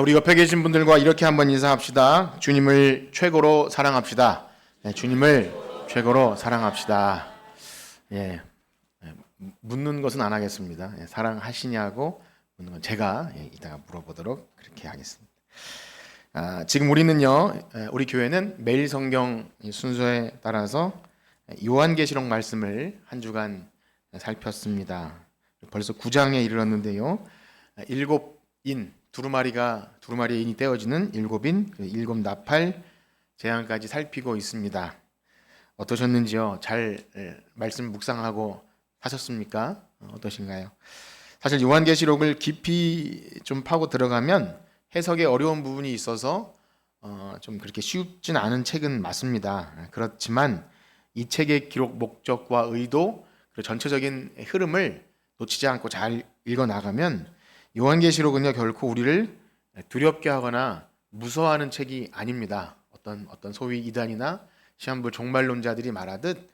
우리 옆에 계신 분들과 이렇게 한번 인사합시다. 주님을 최고로 사랑합시다. 주님을 최고로 사랑합시다. 예, 묻는 것은 안 하겠습니다. 사랑하시냐고 묻는 건 제가 이따가 물어보도록 그렇게 하겠습니다. 지금 우리는요, 우리 교회는 매일 성경 순서에 따라서 요한계시록 말씀을 한 주간 살폈습니다. 벌써 9장에 이르렀는데요. 두루마리의 인이 떼어지는 일곱 나팔 재앙까지 살피고 있습니다. 어떠셨는지요? 잘 말씀 묵상하고 하셨습니까? 어떠신가요? 사실 요한계시록을 깊이 좀 파고 들어가면 해석에 어려운 부분이 있어서 좀 그렇게 쉽진 않은 책은 맞습니다. 그렇지만 이 책의 기록 목적과 의도 그리고 전체적인 흐름을 놓치지 않고 잘 읽어 나가면 요한계시록은요 결코 우리를 두렵게 하거나 무서워하는 책이 아닙니다. 어떤 소위 이단이나 시한부 종말론자들이 말하듯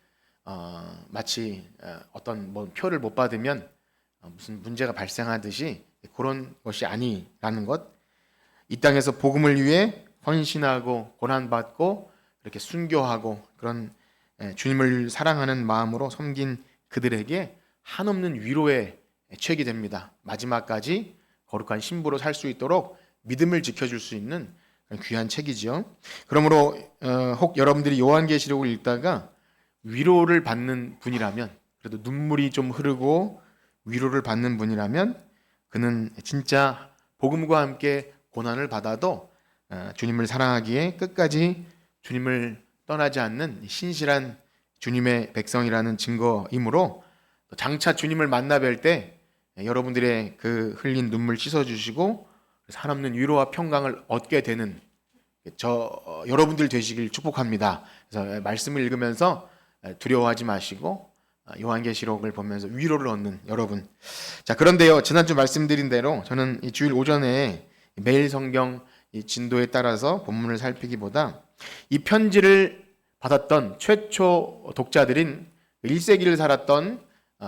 마치 어떤 표를 못 받으면 무슨 문제가 발생하듯이 그런 것이 아니라는 것. 이 땅에서 복음을 위해 헌신하고 고난받고 이렇게 순교하고 그런 주님을 사랑하는 마음으로 섬긴 그들에게 한없는 위로의 책이 됩니다. 마지막까지 거룩한 신부로 살 수 있도록 믿음을 지켜줄 수 있는 귀한 책이죠. 그러므로 혹 여러분들이 요한계시록을 읽다가 위로를 받는 분이라면, 그래도 눈물이 좀 흐르고 위로를 받는 분이라면 그는 진짜 복음과 함께 고난을 받아도 주님을 사랑하기에 끝까지 주님을 떠나지 않는 신실한 주님의 백성이라는 증거이므로 장차 주님을 만나 뵐 때 여러분들의 그 흘린 눈물 씻어주시고 한없는 위로와 평강을 얻게 되는 여러분들 되시길 축복합니다. 그래서 말씀을 읽으면서 두려워하지 마시고 요한계시록을 보면서 위로를 얻는 여러분. 자, 그런데요, 지난주 말씀드린 대로 저는 이 주일 오전에 매일 성경 이 진도에 따라서 본문을 살피기보다 이 편지를 받았던 최초 독자들인 1세기를 살았던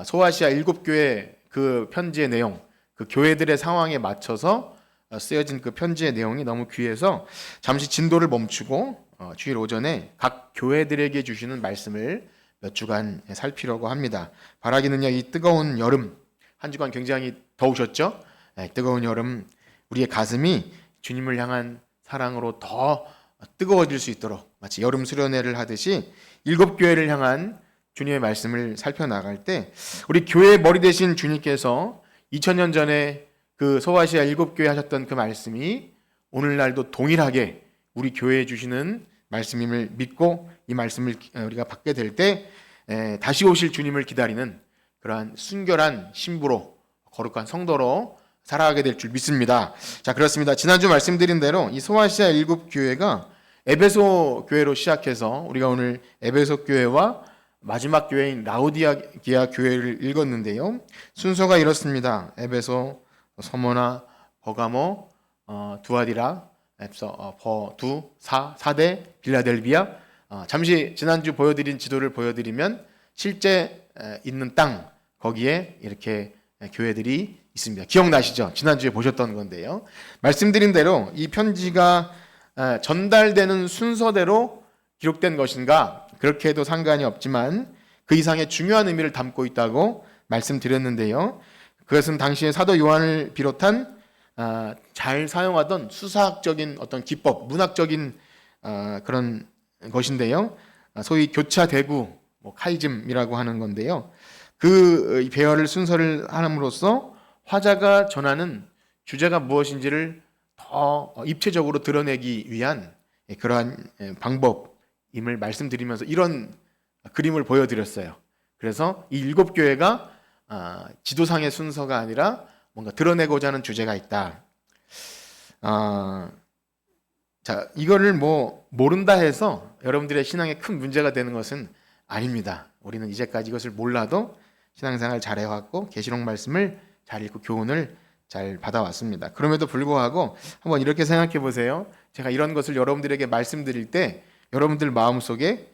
소아시아 7교회 그 편지의 내용, 그 교회들의 상황에 맞춰서 쓰여진 그 편지의 내용이 너무 귀해서 잠시 진도를 멈추고 주일 오전에 각 교회들에게 주시는 말씀을 몇 주간 살피려고 합니다. 바라기는요, 이 뜨거운 여름, 한 주간 굉장히 더우셨죠? 뜨거운 여름, 우리의 가슴이 주님을 향한 사랑으로 더 뜨거워질 수 있도록 마치 여름 수련회를 하듯이 7교회를 향한 주님의 말씀을 살펴나갈 때 우리 교회의 머리 대신 주님께서 2000년 전에 그 소아시아 7교회 하셨던 그 말씀이 오늘날도 동일하게 우리 교회에 주시는 말씀임을 믿고 이 말씀을 우리가 받게 될 때 다시 오실 주님을 기다리는 그러한 순결한 신부로 거룩한 성도로 살아가게 될 줄 믿습니다. 자, 그렇습니다. 지난주 말씀드린 대로 이 소아시아 7교회가 에베소 교회로 시작해서 우리가 오늘 에베소 교회와 마지막 교회인 라오디게아 교회를 읽었는데요. 순서가 이렇습니다. 에베소, 서모나, 버가모, 두아디라, 사대, 빌라델비아. 잠시 지난주 보여드린 지도를 보여드리면 실제 있는 땅 거기에 이렇게 교회들이 있습니다. 기억나시죠? 지난주에 보셨던 건데요. 말씀드린 대로 이 편지가 전달되는 순서대로 기록된 것인가? 그렇게 해도 상관이 없지만 그 이상의 중요한 의미를 담고 있다고 말씀드렸는데요. 그것은 당시에 사도 요한을 비롯한 잘 사용하던 수사학적인 어떤 기법, 문학적인 그런 것인데요. 소위 교차대구, 카이즘이라고 하는 건데요. 그 배열을 순서를 함으로써 화자가 전하는 주제가 무엇인지를 더 입체적으로 드러내기 위한 그러한 방법임을 말씀드리면서 이런 그림을 보여드렸어요. 그래서 이 7교회가 지도상의 순서가 아니라 뭔가 드러내고자 하는 주제가 있다. 자, 이거를 모른다 해서 여러분들의 신앙에 큰 문제가 되는 것은 아닙니다. 우리는 이제까지 이것을 몰라도 신앙생활 잘 해왔고 계시록 말씀을 잘 읽고 교훈을 잘 받아왔습니다. 그럼에도 불구하고 한번 이렇게 생각해 보세요. 제가 이런 것을 여러분들에게 말씀드릴 때 여러분들 마음속에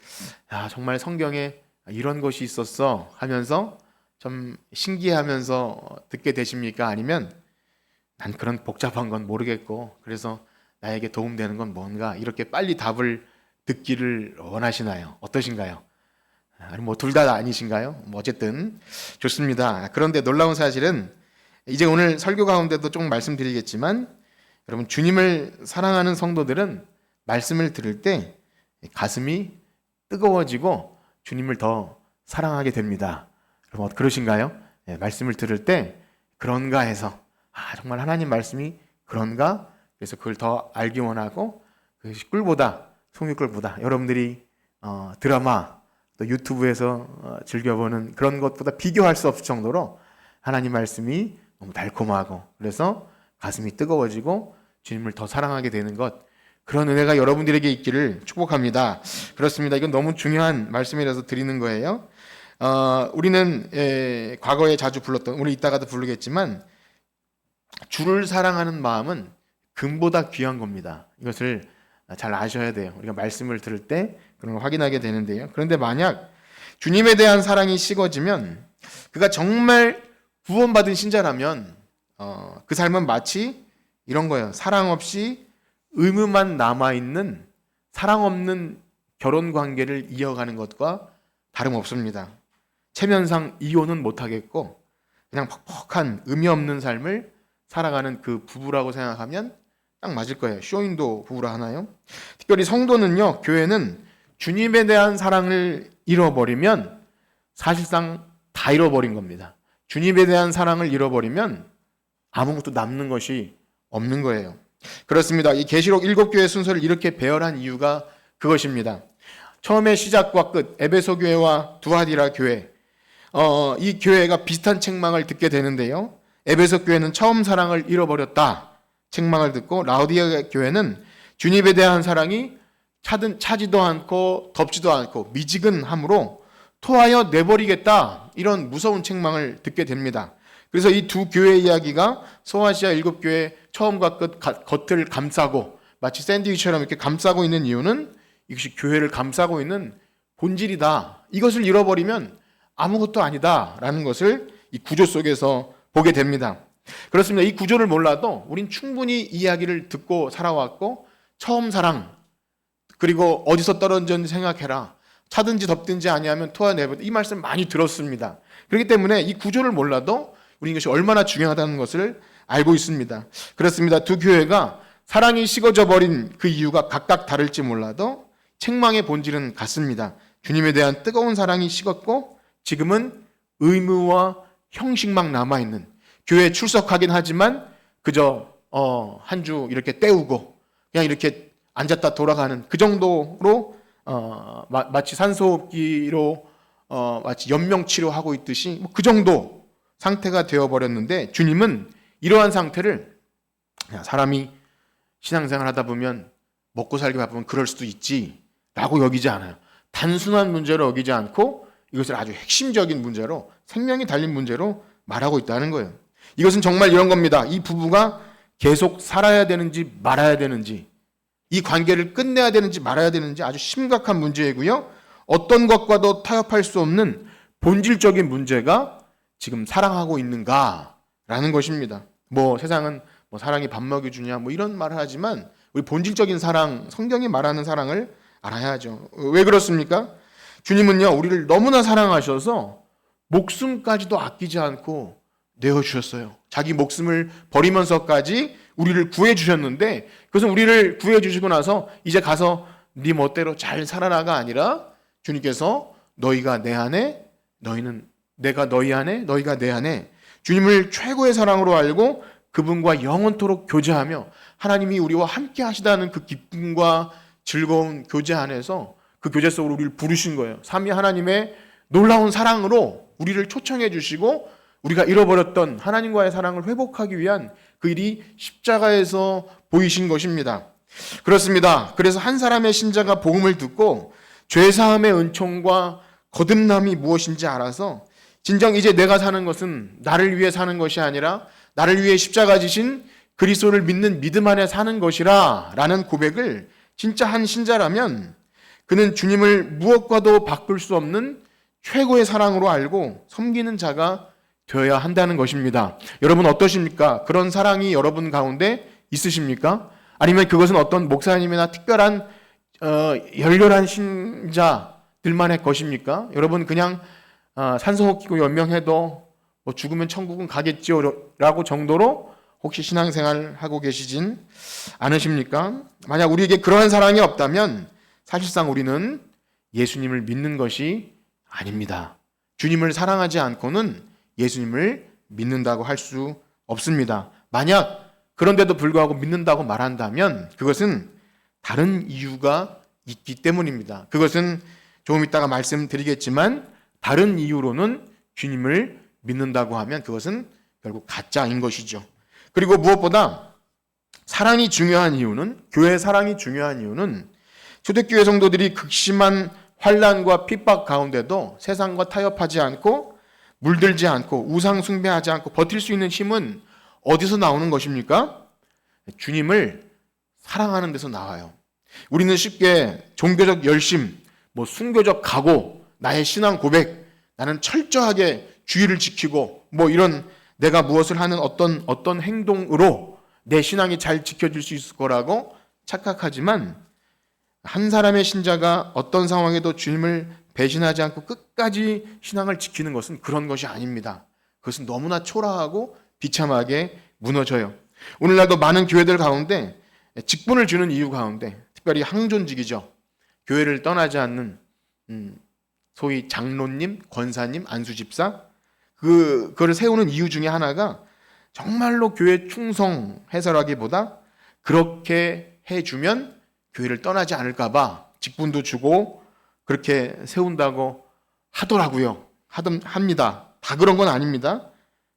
정말 성경에 이런 것이 있었어 하면서 좀 신기해하면서 듣게 되십니까? 아니면 난 그런 복잡한 건 모르겠고 그래서 나에게 도움되는 건 뭔가 이렇게 빨리 답을 듣기를 원하시나요? 어떠신가요? 아니 뭐 둘 다 아니신가요? 뭐 어쨌든 좋습니다. 그런데 놀라운 사실은 이제 오늘 설교 가운데도 조금 말씀드리겠지만 여러분 주님을 사랑하는 성도들은 말씀을 들을 때 가슴이 뜨거워지고 주님을 더 사랑하게 됩니다. 여러분 그러신가요? 네, 말씀을 들을 때 그런가 해서 정말 하나님 말씀이 그런가? 그래서 그걸 더 알기 원하고 그 꿀보다 송이꿀보다 여러분들이 드라마 또 유튜브에서 즐겨보는 그런 것보다 비교할 수 없을 정도로 하나님 말씀이 너무 달콤하고 그래서 가슴이 뜨거워지고 주님을 더 사랑하게 되는 것 그런 은혜가 여러분들에게 있기를 축복합니다. 그렇습니다. 이건 너무 중요한 말씀이라서 드리는 거예요. 우리는 과거에 자주 불렀던 우리 이따가도 부르겠지만 주를 사랑하는 마음은 금보다 귀한 겁니다. 이것을 잘 아셔야 돼요. 우리가 말씀을 들을 때 그런 걸 확인하게 되는데요. 그런데 만약 주님에 대한 사랑이 식어지면 그가 정말 구원받은 신자라면 그 삶은 마치 이런 거예요. 사랑 없이 의무만 남아있는 사랑 없는 결혼 관계를 이어가는 것과 다름없습니다. 체면상 이혼은 못하겠고 그냥 퍽퍽한 의미 없는 삶을 살아가는 그 부부라고 생각하면 딱 맞을 거예요. 쇼윈도 부부라 하나요? 특별히 성도는요, 교회는 주님에 대한 사랑을 잃어버리면 사실상 다 잃어버린 겁니다. 주님에 대한 사랑을 잃어버리면 아무것도 남는 것이 없는 거예요. 그렇습니다. 이 계시록 7교회 순서를 이렇게 배열한 이유가 그것입니다. 처음에 시작과 끝, 에베소 교회와 두아디라 교회, 이 교회가 비슷한 책망을 듣게 되는데요. 에베소 교회는 처음 사랑을 잃어버렸다 책망을 듣고 라우디아 교회는 주님에 대한 사랑이 차지도 않고 덥지도 않고 미지근함으로 토하여 내버리겠다 이런 무서운 책망을 듣게 됩니다. 그래서 이 두 교회 이야기가 소아시아 7교회 처음과 끝 겉을 감싸고 마치 샌드위치처럼 이렇게 감싸고 있는 이유는 이것이 교회를 감싸고 있는 본질이다. 이것을 잃어버리면 아무것도 아니다라는 것을 이 구조 속에서 보게 됩니다. 그렇습니다. 이 구조를 몰라도 우린 충분히 이야기를 듣고 살아왔고 처음 사랑 그리고 어디서 떨어졌는지 생각해라. 차든지 덥든지 아니하면 토하내버려 이 말씀 많이 들었습니다. 그렇기 때문에 이 구조를 몰라도 우리 이것이 얼마나 중요하다는 것을 알고 있습니다. 그렇습니다. 두 교회가 사랑이 식어져 버린 그 이유가 각각 다를지 몰라도 책망의 본질은 같습니다. 주님에 대한 뜨거운 사랑이 식었고 지금은 의무와 형식만 남아있는 교회에 출석하긴 하지만 그저 한 주 이렇게 때우고 그냥 이렇게 앉았다 돌아가는 그 정도로 마치 산소호흡기로 마치 연명치료하고 있듯이 그 정도 상태가 되어버렸는데 주님은 이러한 상태를 사람이 신앙생활 하다 보면 먹고 살기 바쁘면 그럴 수도 있지 라고 여기지 않아요. 단순한 문제로 여기지 않고 이것을 아주 핵심적인 문제로 생명이 달린 문제로 말하고 있다는 거예요. 이것은 정말 이런 겁니다. 이 부부가 계속 살아야 되는지 말아야 되는지 이 관계를 끝내야 되는지 말아야 되는지 아주 심각한 문제이고요. 어떤 것과도 타협할 수 없는 본질적인 문제가 지금 사랑하고 있는가라는 것입니다. 세상은 사랑이 밥 먹여주냐 이런 말을 하지만 우리 본질적인 사랑, 성경이 말하는 사랑을 알아야죠. 왜 그렇습니까? 주님은요 우리를 너무나 사랑하셔서 목숨까지도 아끼지 않고 내어주셨어요. 자기 목숨을 버리면서까지 우리를 구해주셨는데 그것은 우리를 구해주시고 나서 이제 가서 네 멋대로 잘 살아라가 아니라 주님께서 너희가 내 안에 너희는 내가 너희 안에 너희가 내 안에 주님을 최고의 사랑으로 알고 그분과 영원토록 교제하며 하나님이 우리와 함께 하시다는 그 기쁨과 즐거운 교제 안에서 그 교제 속으로 우리를 부르신 거예요. 삼위 하나님의 놀라운 사랑으로 우리를 초청해 주시고 우리가 잃어버렸던 하나님과의 사랑을 회복하기 위한 그 일이 십자가에서 보이신 것입니다. 그렇습니다. 그래서 한 사람의 신자가 복음을 듣고 죄사함의 은총과 거듭남이 무엇인지 알아서 진정 이제 내가 사는 것은 나를 위해 사는 것이 아니라 나를 위해 십자가 지신 그리스도를 믿는 믿음 안에 사는 것이라 라는 고백을 진짜 한 신자라면 그는 주님을 무엇과도 바꿀 수 없는 최고의 사랑으로 알고 섬기는 자가 되어야 한다는 것입니다. 여러분 어떠십니까? 그런 사랑이 여러분 가운데 있으십니까? 아니면 그것은 어떤 목사님이나 특별한 열렬한 신자들만의 것입니까? 여러분 그냥 산소 끼고 연명해도 뭐 죽으면 천국은 가겠지요 라고 정도로 혹시 신앙생활 하고 계시진 않으십니까? 만약 우리에게 그러한 사랑이 없다면 사실상 우리는 예수님을 믿는 것이 아닙니다. 주님을 사랑하지 않고는 예수님을 믿는다고 할 수 없습니다. 만약 그런데도 불구하고 믿는다고 말한다면 그것은 다른 이유가 있기 때문입니다. 그것은 조금 이따가 말씀드리겠지만 다른 이유로는 주님을 믿는다고 하면 그것은 결국 가짜인 것이죠. 그리고 무엇보다 사랑이 중요한 이유는, 교회 사랑이 중요한 이유는 초대교회 성도들이 극심한 환난과 핍박 가운데도 세상과 타협하지 않고 물들지 않고 우상 숭배하지 않고 버틸 수 있는 힘은 어디서 나오는 것입니까? 주님을 사랑하는 데서 나와요. 우리는 쉽게 종교적 열심, 순교적 각오, 나의 신앙 고백, 나는 철저하게 주의를 지키고 이런 내가 무엇을 하는 어떤 행동으로 내 신앙이 잘 지켜질 수 있을 거라고 착각하지만 한 사람의 신자가 어떤 상황에도 주님을 배신하지 않고 끝까지 신앙을 지키는 것은 그런 것이 아닙니다. 그것은 너무나 초라하고 비참하게 무너져요. 오늘날도 많은 교회들 가운데 직분을 주는 이유 가운데 특별히 항존직이죠. 교회를 떠나지 않는 소위 장로님, 권사님, 안수집사 그거를 세우는 이유 중에 하나가 정말로 교회 충성해서라기보다 그렇게 해주면 교회를 떠나지 않을까 봐 직분도 주고 그렇게 세운다고 하더라고요. 합니다. 다 그런 건 아닙니다.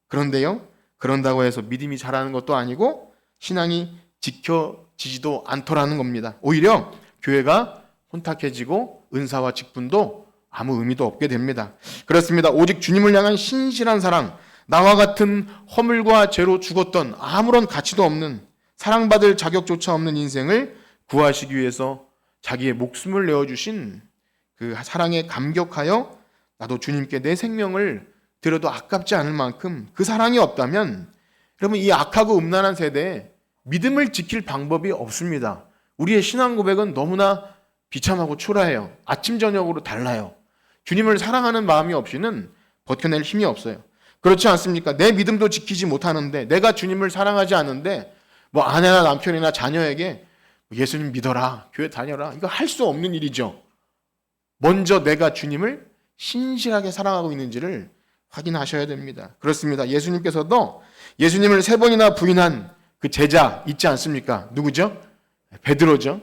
그런데요, 그런다고 해서 믿음이 자라는 것도 아니고 신앙이 지켜지지도 않더라는 겁니다. 오히려 교회가 혼탁해지고 은사와 직분도 아무 의미도 없게 됩니다. 그렇습니다. 오직 주님을 향한 신실한 사랑, 나와 같은 허물과 죄로 죽었던 아무런 가치도 없는 사랑받을 자격조차 없는 인생을 구하시기 위해서 자기의 목숨을 내어주신 그 사랑에 감격하여 나도 주님께 내 생명을 드려도 아깝지 않을 만큼 그 사랑이 없다면 여러분 이 악하고 음란한 세대에 믿음을 지킬 방법이 없습니다. 우리의 신앙 고백은 너무나 비참하고 초라해요. 아침 저녁으로 달라요. 주님을 사랑하는 마음이 없이는 버텨낼 힘이 없어요. 그렇지 않습니까? 내 믿음도 지키지 못하는데 내가 주님을 사랑하지 않는데 아내나 남편이나 자녀에게 예수님 믿어라, 교회 다녀라, 이거 할 수 없는 일이죠. 먼저 내가 주님을 신실하게 사랑하고 있는지를 확인하셔야 됩니다. 그렇습니다. 예수님께서도 예수님을 3번이나 부인한 그 제자 있지 않습니까? 누구죠? 베드로죠.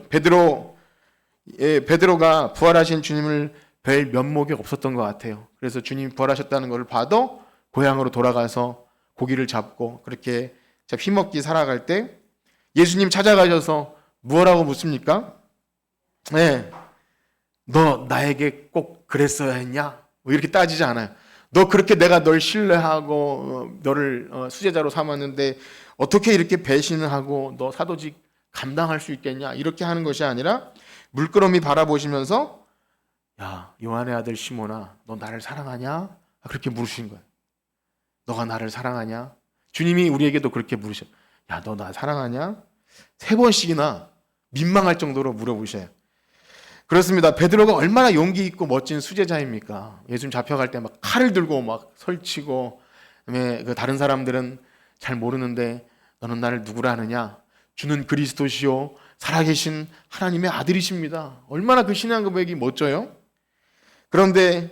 베드로가 부활하신 주님을 뵐 면목이 없었던 것 같아요. 그래서 주님 부활하셨다는 것을 봐도 고향으로 돌아가서 고기를 잡고 그렇게 힘없게 살아갈 때 예수님 찾아가셔서 무엇라고 묻습니까? 너 나에게 꼭 그랬어야 했냐? 이렇게 따지지 않아요. 너 그렇게 내가 널 신뢰하고 너를 수제자로 삼았는데 어떻게 이렇게 배신을 하고 너 사도직 감당할 수 있겠냐? 이렇게 하는 것이 아니라 물끄러미 바라보시면서 야, 요한의 아들 시몬아, 너 나를 사랑하냐? 그렇게 물으신 거예요. 너가 나를 사랑하냐? 주님이 우리에게도 그렇게 물으셔요. 야, 너 나 사랑하냐? 3번씩이나 민망할 정도로 물어보셔요. 그렇습니다. 베드로가 얼마나 용기 있고 멋진 수제자입니까? 예수님 잡혀갈 때 막 칼을 들고 막 설치고, 그다음에 다른 사람들은 잘 모르는데 너는 나를 누구라 하느냐? 주는 그리스도시요 살아계신 하나님의 아들이십니다. 얼마나 그 신앙 고백이 멋져요? 그런데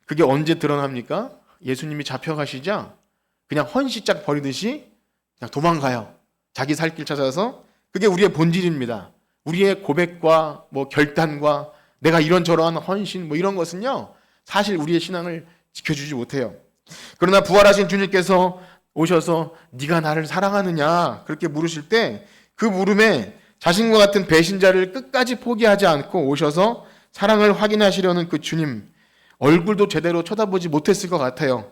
그게 언제 드러납니까? 예수님이 잡혀가시자 그냥 헌시짝 버리듯이 그냥 도망가요. 자기 살 길 찾아서. 그게 우리의 본질입니다. 우리의 고백과 결단과 내가 이런저런 헌신 이런 것은요 사실 우리의 신앙을 지켜주지 못해요. 그러나 부활하신 주님께서 오셔서 네가 나를 사랑하느냐 그렇게 물으실 때 그 물음에 자신과 같은 배신자를 끝까지 포기하지 않고 오셔서 사랑을 확인하시려는 그 주님 얼굴도 제대로 쳐다보지 못했을 것 같아요.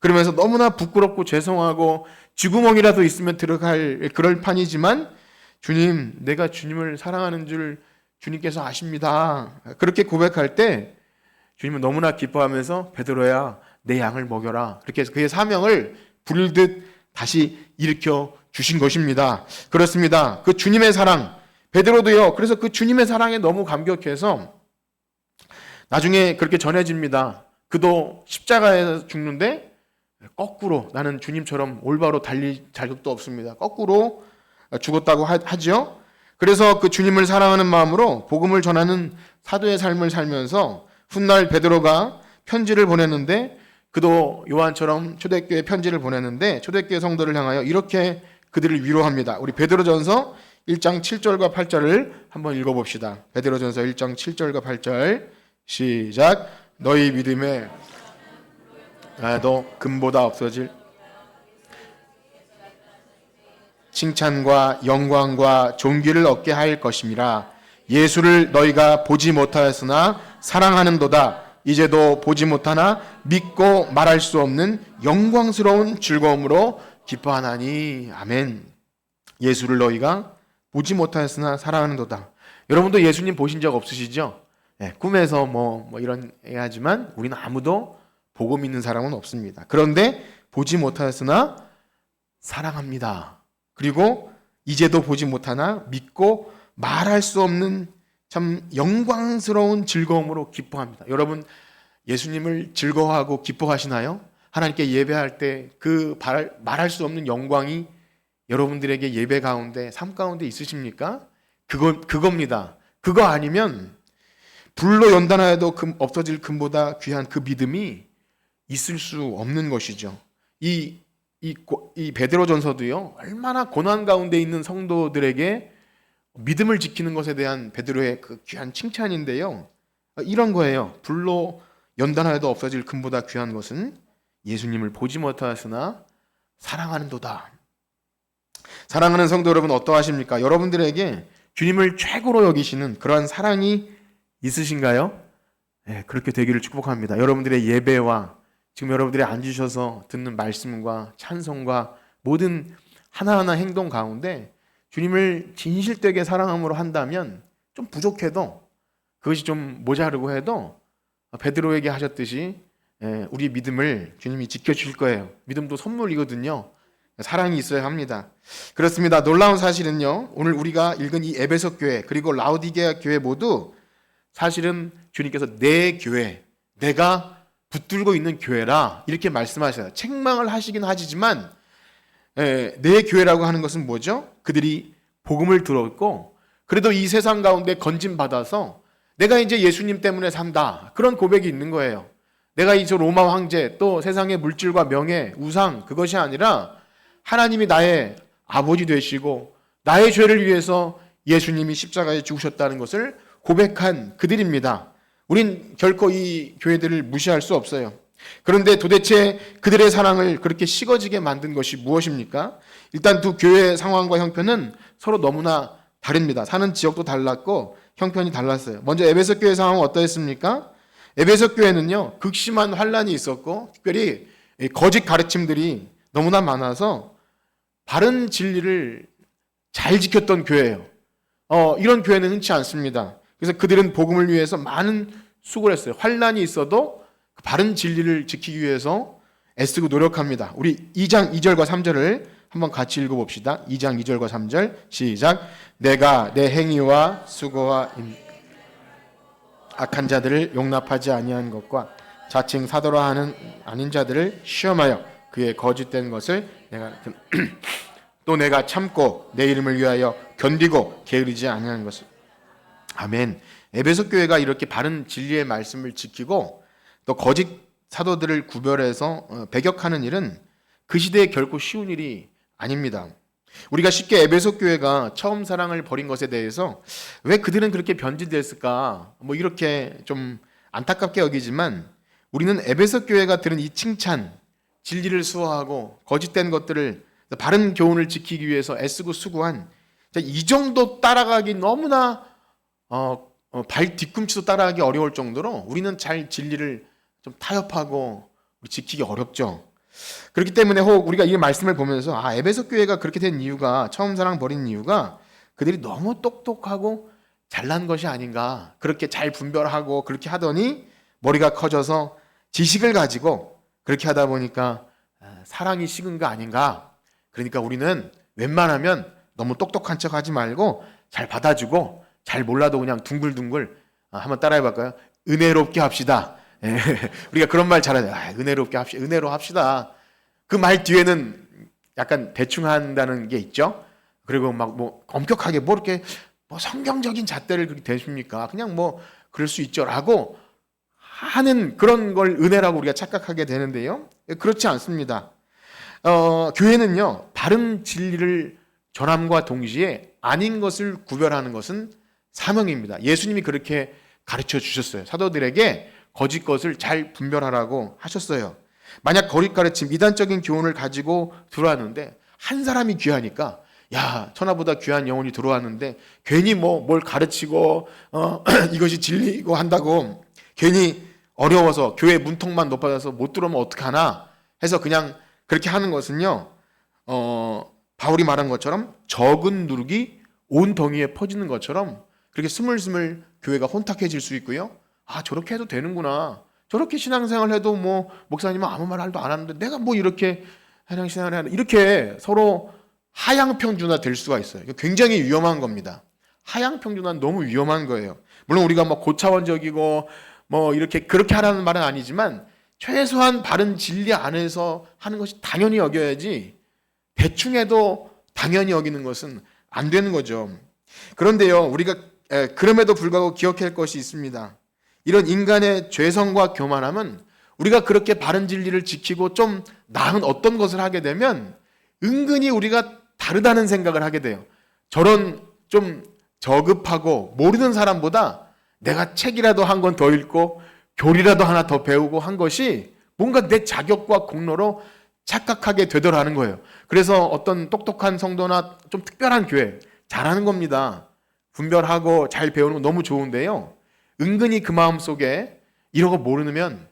그러면서 너무나 부끄럽고 죄송하고 쥐구멍이라도 있으면 들어갈 그럴 판이지만 주님, 내가 주님을 사랑하는 줄 주님께서 아십니다. 그렇게 고백할 때 주님은 너무나 기뻐하면서 베드로야, 내 양을 먹여라. 그렇게 해서 그의 사명을 부르듯 다시 일으켜 주신 것입니다. 그렇습니다. 그 주님의 사랑, 베드로도요. 그래서 그 주님의 사랑에 너무 감격해서 나중에 그렇게 전해집니다. 그도 십자가에서 죽는데 거꾸로, 나는 주님처럼 올바로 달릴 자격도 없습니다. 거꾸로 죽었다고 하죠. 그래서 그 주님을 사랑하는 마음으로 복음을 전하는 사도의 삶을 살면서 훗날 베드로가 편지를 보냈는데, 그도 요한처럼 초대교회 편지를 보냈는데 초대교회 성도를 향하여 이렇게 그들을 위로합니다. 우리 베드로전서 1장 7절과 8절을 한번 읽어봅시다. 베드로전서 1장 7절과 8절 시작. 너희 믿음에 너 금보다 없어질 칭찬과 영광과 존귀를 얻게 할 것임이라. 예수를 너희가 보지 못하였으나 사랑하는도다. 이제도 보지 못하나 믿고 말할 수 없는 영광스러운 즐거움으로 기뻐하나니. 아멘. 예수를 너희가 보지 못하였으나 사랑하는도다. 여러분도 예수님 보신 적 없으시죠? 네, 꿈에서 뭐 이런 하지만 우리는 아무도 보고 믿는 사람은 없습니다. 그런데 보지 못하였으나 사랑합니다. 그리고 이제도 보지 못하나 믿고 말할 수 없는 참 영광스러운 즐거움으로 기뻐합니다. 여러분, 예수님을 즐거워하고 기뻐하시나요? 하나님께 예배할 때 그 말할 수 없는 영광이 여러분들에게 예배 가운데, 삶 가운데 있으십니까? 그겁니다. 그거 아니면 불로 연단하여도 없어질 금보다 귀한 그 믿음이 있을 수 없는 것이죠. 이 베드로전서도요, 얼마나 고난 가운데 있는 성도들에게 믿음을 지키는 것에 대한 베드로의 그 귀한 칭찬인데요. 이런 거예요. 불로 연단하여도 없어질 금보다 귀한 것은 예수님을 보지 못하였으나 사랑하는도다. 사랑하는 성도 여러분, 어떠하십니까? 여러분들에게 주님을 최고로 여기시는 그러한 사랑이 있으신가요? 네, 그렇게 되기를 축복합니다. 여러분들의 예배와 지금 여러분들이 앉으셔서 듣는 말씀과 찬송과 모든 하나하나 행동 가운데 주님을 진실되게 사랑함으로 한다면, 좀 부족해도, 그것이 좀 모자르고 해도 베드로에게 하셨듯이 우리 믿음을 주님이 지켜주실 거예요. 믿음도 선물이거든요. 사랑이 있어야 합니다. 그렇습니다. 놀라운 사실은요, 오늘 우리가 읽은 이 에베소 교회 그리고 라오디게아 교회 모두 사실은 주님께서 내 교회, 내가 붙들고 있는 교회라 이렇게 말씀하셔요. 책망을 하시긴 하지만 내 교회라고 하는 것은 뭐죠? 그들이 복음을 들었고 그래도 이 세상 가운데 건짐받아서 내가 이제 예수님 때문에 산다, 그런 고백이 있는 거예요. 내가 이 저 로마 황제, 또 세상의 물질과 명예, 우상, 그것이 아니라 하나님이 나의 아버지 되시고 나의 죄를 위해서 예수님이 십자가에 죽으셨다는 것을 고백한 그들입니다. 우린 결코 이 교회들을 무시할 수 없어요. 그런데 도대체 그들의 사랑을 그렇게 식어지게 만든 것이 무엇입니까? 일단 두 교회의 상황과 형편은 서로 너무나 다릅니다. 사는 지역도 달랐고 형편이 달랐어요. 먼저 에베소 교회 상황은 어떠했습니까? 에베소 교회는요, 극심한 환란이 있었고 특별히 거짓 가르침들이 너무나 많아서 바른 진리를 잘 지켰던 교회예요. 이런 교회는 흔치 않습니다. 그래서 그들은 복음을 위해서 많은 수고를 했어요. 환란이 있어도 그 바른 진리를 지키기 위해서 애쓰고 노력합니다. 우리 2장 2절과 3절을 한번 같이 읽어봅시다. 2장 2절과 3절 시작. 내가 내 행위와 수고와 악한 자들을 용납하지 아니한 것과 자칭 사도라 하는 아닌 자들을 시험하여 그의 거짓된 것을 또 내가 참고 내 이름을 위하여 견디고 게으르지 아니한 것을. 아멘. 에베소 교회가 이렇게 바른 진리의 말씀을 지키고 또 거짓 사도들을 구별해서 배격하는 일은 그 시대에 결코 쉬운 일이 아닙니다. 우리가 쉽게 에베소 교회가 처음 사랑을 버린 것에 대해서 왜 그들은 그렇게 변질됐을까, 이렇게 좀 안타깝게 여기지만, 우리는 에베소 교회가 들은 이 칭찬, 진리를 수호하고 거짓된 것들을, 바른 교훈을 지키기 위해서 애쓰고 수고한, 이 정도 따라가기 너무나 발 뒤꿈치도 따라가기 어려울 정도로 우리는 잘 진리를 좀 타협하고 지키기 어렵죠. 그렇기 때문에 혹 우리가 이 말씀을 보면서 에베소 교회가 그렇게 된 이유가, 처음 사랑 버린 이유가 그들이 너무 똑똑하고 잘난 것이 아닌가, 그렇게 잘 분별하고 그렇게 하더니 머리가 커져서 지식을 가지고 그렇게 하다 보니까 사랑이 식은 거 아닌가. 그러니까 우리는 웬만하면 너무 똑똑한 척 하지 말고 잘 받아주고, 잘 몰라도 그냥 둥글둥글 한번 따라해볼까요? 은혜롭게 합시다. 예. 우리가 그런 말 잘하죠. 은혜롭게 합시다. 은혜로 합시다. 그 말 뒤에는 약간 대충 한다는 게 있죠. 그리고 막 뭐 엄격하게 뭐 이렇게 뭐 성경적인 잣대를 그렇게 대십니까? 그냥 뭐 그럴 수 있죠라고 하는 그런 걸 은혜라고 우리가 착각하게 되는데요. 그렇지 않습니다. 교회는요, 바른 진리를 전함과 동시에 아닌 것을 구별하는 것은 사명입니다. 예수님이 그렇게 가르쳐 주셨어요. 사도들에게 거짓 것을 잘 분별하라고 하셨어요. 만약 거짓 가르침, 이단적인 교훈을 가지고 들어왔는데 한 사람이 귀하니까, 야, 천하보다 귀한 영혼이 들어왔는데 괜히 뭐 뭘 가르치고 이것이 진리고 한다고 괜히 어려워서 교회 문턱만 높아져서 못 들어오면 어떡하나 해서 그냥 그렇게 하는 것은요, 바울이 말한 것처럼 적은 누룩이 온 덩이에 퍼지는 것처럼 그렇게 스물스물 교회가 혼탁해질 수 있고요. 아, 저렇게 해도 되는구나. 저렇게 신앙생활 해도 뭐 목사님은 아무 말도 안 하는데 내가 뭐 이렇게 신앙생활을 하는, 이렇게 서로 하향평준화 될 수가 있어요. 굉장히 위험한 겁니다. 하향평준화는 너무 위험한 거예요. 물론 우리가 뭐 고차원적이고 뭐 이렇게 그렇게 하라는 말은 아니지만 최소한 바른 진리 안에서 하는 것이 당연히 여겨야지, 대충 해도 당연히 여기는 것은 안 되는 거죠. 그런데요, 우리가 그럼에도 불구하고 기억해야 할 것이 있습니다. 이런 인간의 죄성과 교만함은 우리가 그렇게 바른 진리를 지키고 좀 나은 어떤 것을 하게 되면 은근히 우리가 다르다는 생각을 하게 돼요. 저런 좀 저급하고 모르는 사람보다 내가 책이라도 한 권 더 읽고 교리라도 하나 더 배우고 한 것이 뭔가 내 자격과 공로로 착각하게 되더라는 거예요. 그래서 어떤 똑똑한 성도나 좀 특별한 교회 잘하는 겁니다. 분별하고 잘 배우는 거 너무 좋은데요, 은근히 그 마음 속에 이런 거 모르면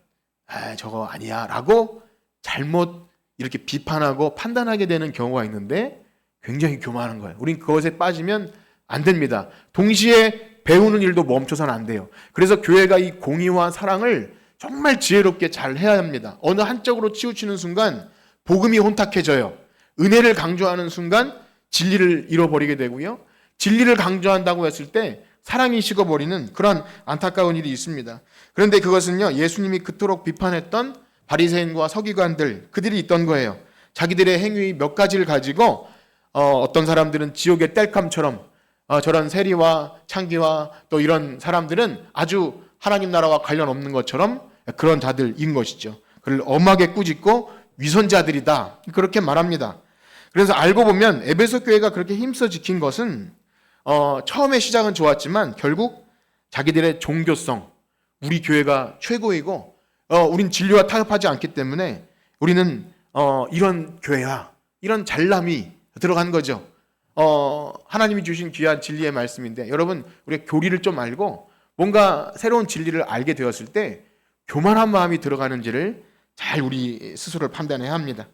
저거 아니야 라고 잘못 이렇게 비판하고 판단하게 되는 경우가 있는데 굉장히 교만한 거예요. 우린 그것에 빠지면 안 됩니다. 동시에 배우는 일도 멈춰서는 안 돼요. 그래서 교회가 이 공의와 사랑을 정말 지혜롭게 잘 해야 합니다. 어느 한쪽으로 치우치는 순간 복음이 혼탁해져요. 은혜를 강조하는 순간 진리를 잃어버리게 되고요, 진리를 강조한다고 했을 때 사랑이 식어버리는 그런 안타까운 일이 있습니다. 그런데 그것은요, 예수님이 그토록 비판했던 바리새인과 서기관들, 그들이 있던 거예요. 자기들의 행위 몇 가지를 가지고 어떤 사람들은 지옥의 땔감처럼 저런 세리와 창기와 또 이런 사람들은 아주 하나님 나라와 관련 없는 것처럼 그런 자들인 것이죠. 그를 엄하게 꾸짖고 위선자들이다, 그렇게 말합니다. 그래서 알고 보면 에베소 교회가 그렇게 힘써 지킨 것은 처음에 시작은 좋았지만 결국 자기들의 종교성, 우리 교회가 최고이고 우린 진리와 타협하지 않기 때문에 우리는 이런 교회야, 이런 잘남이 들어간 거죠. 하나님이 주신 귀한 진리의 말씀인데, 여러분 우리가 교리를 좀 알고 뭔가 새로운 진리를 알게 되었을 때 교만한 마음이 들어가는지를 잘 우리 스스로를 판단해야 합니다.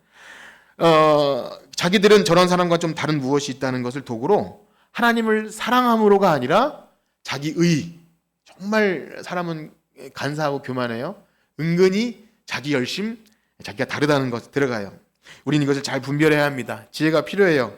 자기들은 저런 사람과 좀 다른 무엇이 있다는 것을 도구로 하나님을 사랑함으로가 아니라 자기 의, 정말 사람은 간사하고 교만해요. 은근히 자기 열심, 자기가 다르다는 것 들어가요. 우리는 이것을 잘 분별해야 합니다. 지혜가 필요해요.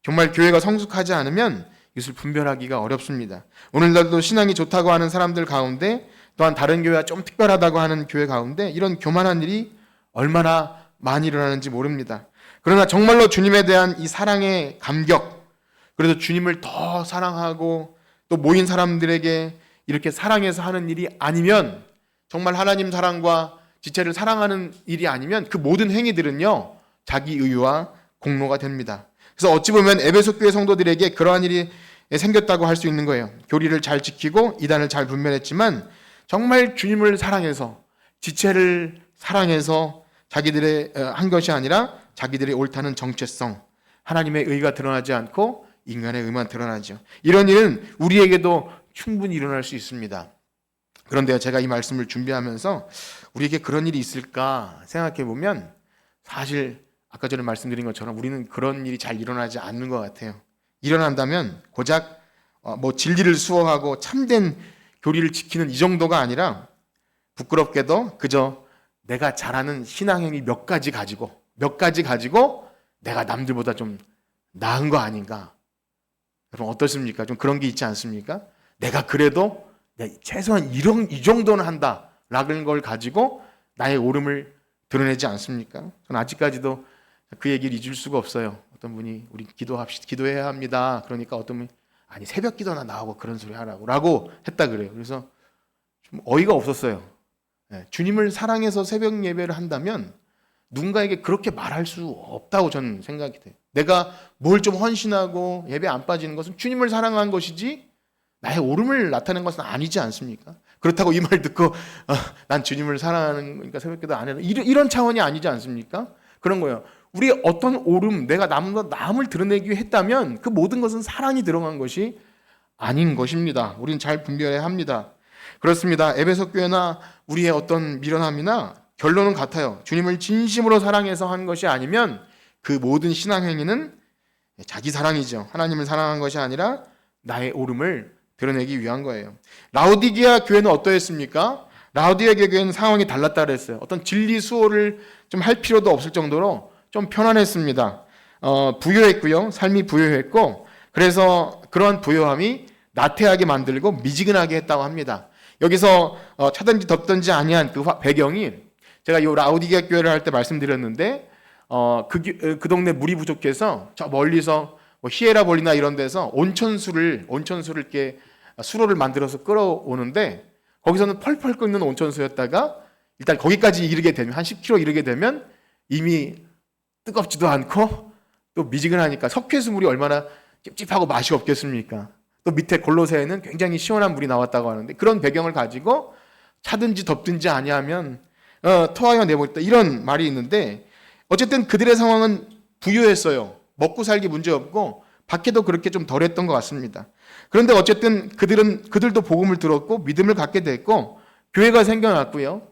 정말 교회가 성숙하지 않으면 이것을 분별하기가 어렵습니다. 오늘날도 신앙이 좋다고 하는 사람들 가운데, 또한 다른 교회와 좀 특별하다고 하는 교회 가운데 이런 교만한 일이 얼마나 많이 일어나는지 모릅니다. 그러나 정말로 주님에 대한 이 사랑의 감격, 그래서 주님을 더 사랑하고 또 모인 사람들에게 이렇게 사랑해서 하는 일이 아니면, 정말 하나님 사랑과 지체를 사랑하는 일이 아니면 그 모든 행위들은요, 자기 의와 공로가 됩니다. 그래서 어찌 보면 에베소 교회 성도들에게 그러한 일이 생겼다고 할 수 있는 거예요. 교리를 잘 지키고 이단을 잘 분별했지만 정말 주님을 사랑해서, 지체를 사랑해서 자기들의 한 것이 아니라 자기들의 옳다는 정체성, 하나님의 의가 드러나지 않고 인간의 의만 드러나죠. 이런 일은 우리에게도 충분히 일어날 수 있습니다. 그런데요, 제가 이 말씀을 준비하면서 우리에게 그런 일이 있을까 생각해 보면 사실 아까 전에 말씀드린 것처럼 우리는 그런 일이 잘 일어나지 않는 것 같아요. 일어난다면 고작 뭐 진리를 수호하고 참된 교리를 지키는 이 정도가 아니라 부끄럽게도 그저 내가 잘하는 신앙행위 몇 가지 가지고 내가 남들보다 좀 나은 거 아닌가? 여러분 어떻습니까? 좀 그런 게 있지 않습니까? 내가 그래도 최소한 이 정도는 한다 라는 걸 가지고 나의 옳음을 드러내지 않습니까? 저는 아직까지도 그 얘기를 잊을 수가 없어요. 어떤 분이 우리 기도해야 합니다. 그러니까 어떤 분이 아니 새벽 기도나 나오고 그런 소리 하라고 했다 그래요. 그래서 좀 어이가 없었어요. 주님을 사랑해서 새벽 예배를 한다면 누군가에게 그렇게 말할 수 없다고 저는 생각이 돼요. 내가 뭘 좀 헌신하고 예배 안 빠지는 것은 주님을 사랑한 것이지 나의 옳음을 나타내는 것은 아니지 않습니까? 그렇다고 이 말 듣고 난 주님을 사랑하는 거니까 새벽기도 안 해라 이런 차원이 아니지 않습니까? 그런 거예요. 우리 어떤 옳음, 내가 남을 드러내기 위해 했다면 그 모든 것은 사랑이 들어간 것이 아닌 것입니다. 우리는 잘 분별해야 합니다. 그렇습니다. 에베소 교회나 우리의 어떤 미련함이나 결론은 같아요. 주님을 진심으로 사랑해서 한 것이 아니면 그 모든 신앙 행위는 자기 사랑이죠. 하나님을 사랑한 것이 아니라 나의 옳음을 드러내기 위한 거예요. 라오디게아 교회는 어떠했습니까? 라오디게아 교회는 상황이 달랐다 그랬어요. 어떤 진리 수호를 좀 할 필요도 없을 정도로 좀 편안했습니다. 부요했고요. 삶이 부요했고 그래서 그런 부요함이 나태하게 만들고 미지근하게 했다고 합니다. 여기서 차든지 덥든지 아니한 그 배경이 제가 이 라오디게아 교회를 할 때 말씀드렸는데 그 동네 물이 부족해서 저 멀리서 뭐 히에라볼리나 이런 데서 온천수를 이렇게 수로를 만들어서 끌어오는데 거기서는 펄펄 끓는 온천수였다가 일단 거기까지 이르게 되면 한 10km 이르게 되면 이미 뜨겁지도 않고 또 미지근하니까 석회수물이 얼마나 찝찝하고 맛이 없겠습니까? 또 밑에 골로새에는 굉장히 시원한 물이 나왔다고 하는데 그런 배경을 가지고 차든지 덥든지 아니하면 토하여 내버렸다 이런 말이 있는데 어쨌든 그들의 상황은 부유했어요. 먹고 살기 문제없고 밖에도 그렇게 좀 덜했던 것 같습니다. 그런데 어쨌든 그들도 복음을 들었고 믿음을 갖게 됐고 교회가 생겨났고요.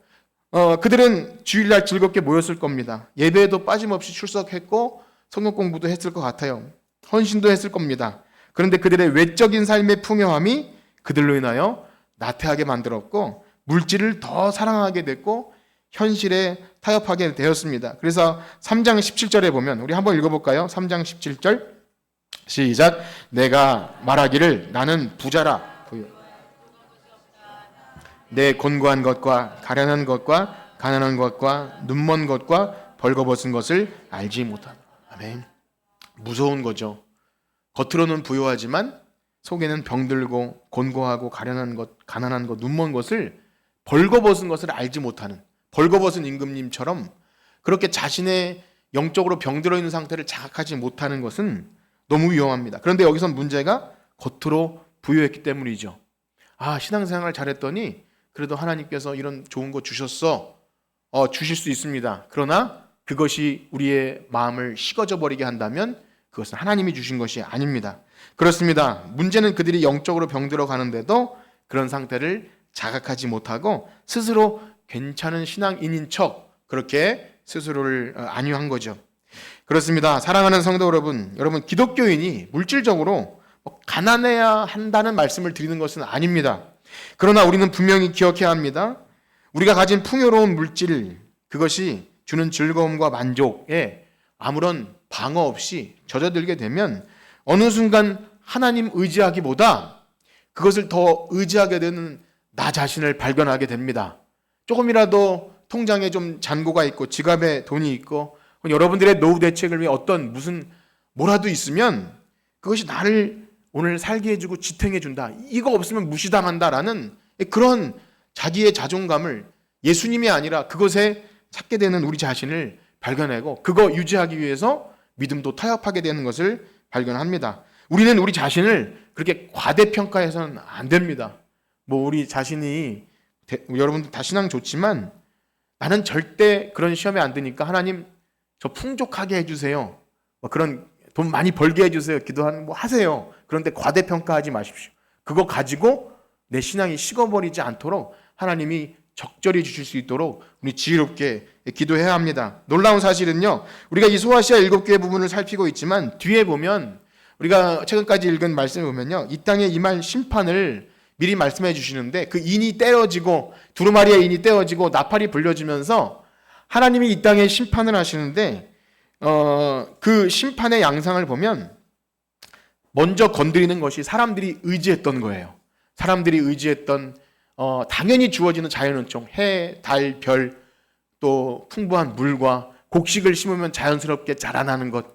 그들은 주일날 즐겁게 모였을 겁니다. 예배에도 빠짐없이 출석했고 성경 공부도 했을 것 같아요. 헌신도 했을 겁니다. 그런데 그들의 외적인 삶의 풍요함이 그들로 인하여 나태하게 만들었고 물질을 더 사랑하게 됐고 현실에 타협하게 되었습니다. 그래서 3장 17절에 보면 우리 한번 읽어볼까요? 3장 17절 시작. 내가 말하기를 나는 부자라 내 곤고한 것과 가련한 것과 가난한 것과 눈먼 것과 벌거벗은 것을 알지 못하노라. 아멘. 무서운 거죠. 겉으로는 부유하지만 속에는 병들고 곤고하고 가련한 것, 가난한 것, 눈먼 것을 벌거벗은 것을 알지 못하는 벌거벗은 임금님처럼 그렇게 자신의 영적으로 병들어 있는 상태를 자각하지 못하는 것은 너무 위험합니다. 그런데 여기선 문제가 겉으로 부유했기 때문이죠. 신앙생활 잘했더니 그래도 하나님께서 이런 좋은 거 주셨어. 주실 수 있습니다. 그러나 그것이 우리의 마음을 식어져 버리게 한다면 그것은 하나님이 주신 것이 아닙니다. 그렇습니다. 문제는 그들이 영적으로 병들어 가는데도 그런 상태를 자각하지 못하고 스스로 괜찮은 신앙인인 척 그렇게 스스로를 안유한 거죠. 그렇습니다. 사랑하는 성도 여러분, 기독교인이 물질적으로 가난해야 한다는 말씀을 드리는 것은 아닙니다. 그러나 우리는 분명히 기억해야 합니다. 우리가 가진 풍요로운 물질, 그것이 주는 즐거움과 만족에 아무런 방어 없이 젖어들게 되면 어느 순간 하나님 의지하기보다 그것을 더 의지하게 되는 나 자신을 발견하게 됩니다. 조금이라도 통장에 좀 잔고가 있고 지갑에 돈이 있고 여러분들의 노후 대책을 위해 뭐라도 있으면 그것이 나를 오늘 살게 해주고 지탱해준다. 이거 없으면 무시당한다라는 그런 자기의 자존감을 예수님이 아니라 그것에 찾게 되는 우리 자신을 발견하고 그거 유지하기 위해서 믿음도 타협하게 되는 것을 발견합니다. 우리는 우리 자신을 그렇게 과대평가해서는 안 됩니다. 우리 자신이 여러분들 다 신앙 좋지만 나는 절대 그런 시험에 안 드니까 하나님 저 풍족하게 해주세요. 그런 돈 많이 벌게 해주세요. 기도하는 하세요. 그런데 과대평가하지 마십시오. 그거 가지고 내 신앙이 식어버리지 않도록 하나님이 적절히 주실 수 있도록 우리 지혜롭게 기도해야 합니다. 놀라운 사실은요, 우리가 이 소아시아 7교회 부분을 살피고 있지만 뒤에 보면 우리가 최근까지 읽은 말씀을 보면요, 이 땅에 임할 심판을 미리 말씀해 주시는데 그 인이 떼어지고 두루마리의 인이 떼어지고 나팔이 불려지면서 하나님이 이 땅에 심판을 하시는데 그 심판의 양상을 보면 먼저 건드리는 것이 사람들이 의지했던 거예요. 사람들이 의지했던 당연히 주어지는 자연은총, 해, 달, 별, 또 풍부한 물과 곡식을 심으면 자연스럽게 자라나는 것,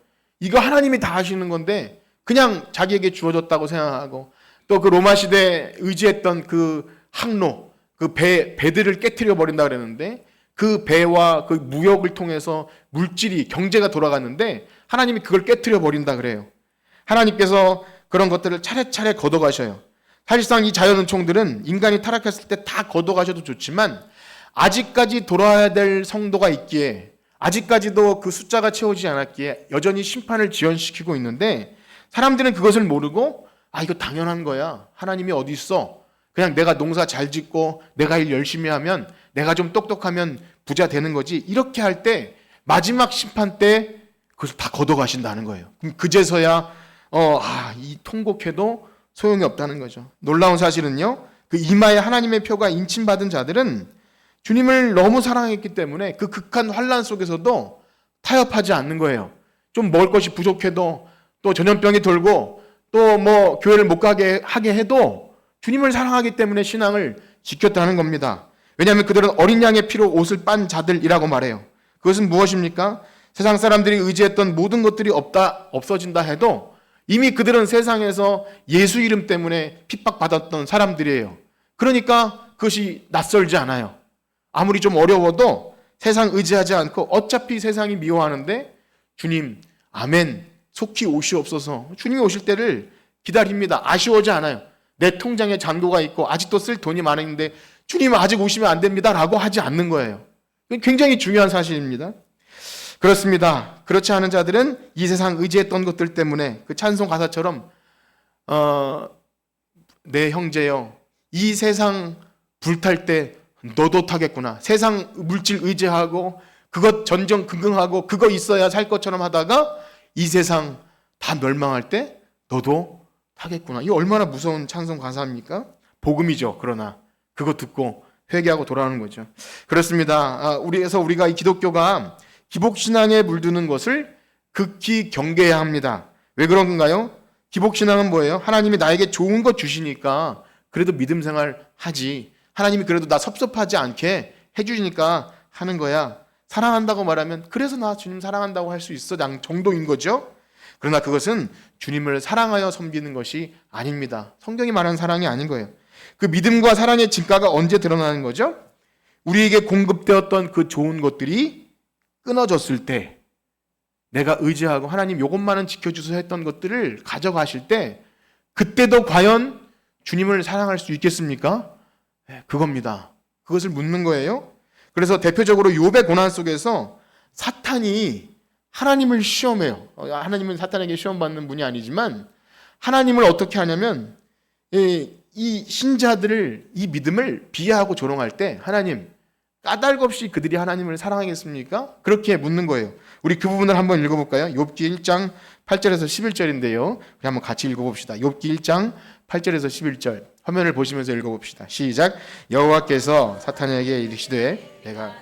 이거 하나님이 다 하시는 건데 그냥 자기에게 주어졌다고 생각하고, 또 그 로마 시대에 의지했던 그 항로, 그 배들을 깨트려 버린다 그랬는데 그 배와 그 무역을 통해서 물질이, 경제가 돌아갔는데 하나님이 그걸 깨트려 버린다 그래요. 하나님께서 그런 것들을 차례차례 걷어가셔요. 사실상 이 자연은총들은 인간이 타락했을 때 다 걷어가셔도 좋지만 아직까지 돌아와야 될 성도가 있기에, 아직까지도 그 숫자가 채워지지 않았기에 여전히 심판을 지연시키고 있는데, 사람들은 그것을 모르고 이거 당연한 거야, 하나님이 어디 있어, 그냥 내가 농사 잘 짓고 내가 일 열심히 하면, 내가 좀 똑똑하면 부자 되는 거지, 이렇게 할 때 마지막 심판 때 그것을 다 걷어가신다는 거예요. 그럼 그제서야 이 통곡해도 소용이 없다는 거죠. 놀라운 사실은요, 그 이마에 하나님의 표가 인침받은 자들은 주님을 너무 사랑했기 때문에 그 극한 환난 속에서도 타협하지 않는 거예요. 좀 먹을 것이 부족해도, 또 전염병이 돌고, 또 뭐 교회를 못 가게 하게 해도 주님을 사랑하기 때문에 신앙을 지켰다는 겁니다. 왜냐하면 그들은 어린 양의 피로 옷을 빤 자들이라고 말해요. 그것은 무엇입니까? 세상 사람들이 의지했던 모든 것들이 없어진다 해도 이미 그들은 세상에서 예수 이름 때문에 핍박받았던 사람들이에요. 그러니까 그것이 낯설지 않아요. 아무리 좀 어려워도 세상 의지하지 않고, 어차피 세상이 미워하는데 주님, 아멘, 속히 오시옵소서, 주님이 오실 때를 기다립니다. 아쉬워하지 않아요. 내 통장에 잔고가 있고 아직도 쓸 돈이 많은데 주님 아직 오시면 안 됩니다 라고 하지 않는 거예요. 굉장히 중요한 사실입니다. 그렇습니다. 그렇지 않은 자들은 이 세상 의지했던 것들 때문에 그 찬송 가사처럼 내 형제여, 이 세상 불탈 때 너도 타겠구나. 세상 물질 의지하고 그것 전전긍긍하고 그거 있어야 살 것처럼 하다가 이 세상 다 멸망할 때 너도 타겠구나. 이 얼마나 무서운 찬송 가사입니까? 복음이죠. 그러나 그거 듣고 회개하고 돌아오는 거죠. 그렇습니다. 그래서 우리가 이 기독교가 기복신앙에 물드는 것을 극히 경계해야 합니다. 왜 그런가요? 기복신앙은 뭐예요? 하나님이 나에게 좋은 것 주시니까 그래도 믿음 생활 하지, 하나님이 그래도 나 섭섭하지 않게 해주시니까 하는 거야, 사랑한다고 말하면 그래서 나 주님 사랑한다고 할 수 있어 정도인 거죠. 그러나 그것은 주님을 사랑하여 섬기는 것이 아닙니다. 성경이 말하는 사랑이 아닌 거예요. 그 믿음과 사랑의 진가가 언제 드러나는 거죠? 우리에게 공급되었던 그 좋은 것들이 끊어졌을 때, 내가 의지하고 하나님 요것만은 지켜주세요 했던 것들을 가져가실 때, 그때도 과연 주님을 사랑할 수 있겠습니까? 그겁니다. 그것을 묻는 거예요. 그래서 대표적으로 욥의 고난 속에서 사탄이 하나님을 시험해요. 하나님은 사탄에게 시험받는 분이 아니지만 하나님을 어떻게 하냐면 이 신자들을, 이 믿음을 비하하고 조롱할 때 하나님, 까닭 없이 그들이 하나님을 사랑하겠습니까? 그렇게 묻는 거예요. 우리 그 부분을 한번 읽어볼까요? 욥기 1장 8절에서 11절인데요. 우리 한번 같이 읽어봅시다. 욥기 1장 8절에서 11절 화면을 보시면서 읽어봅시다. 시작. 여호와께서 사탄에게 이르시되 내가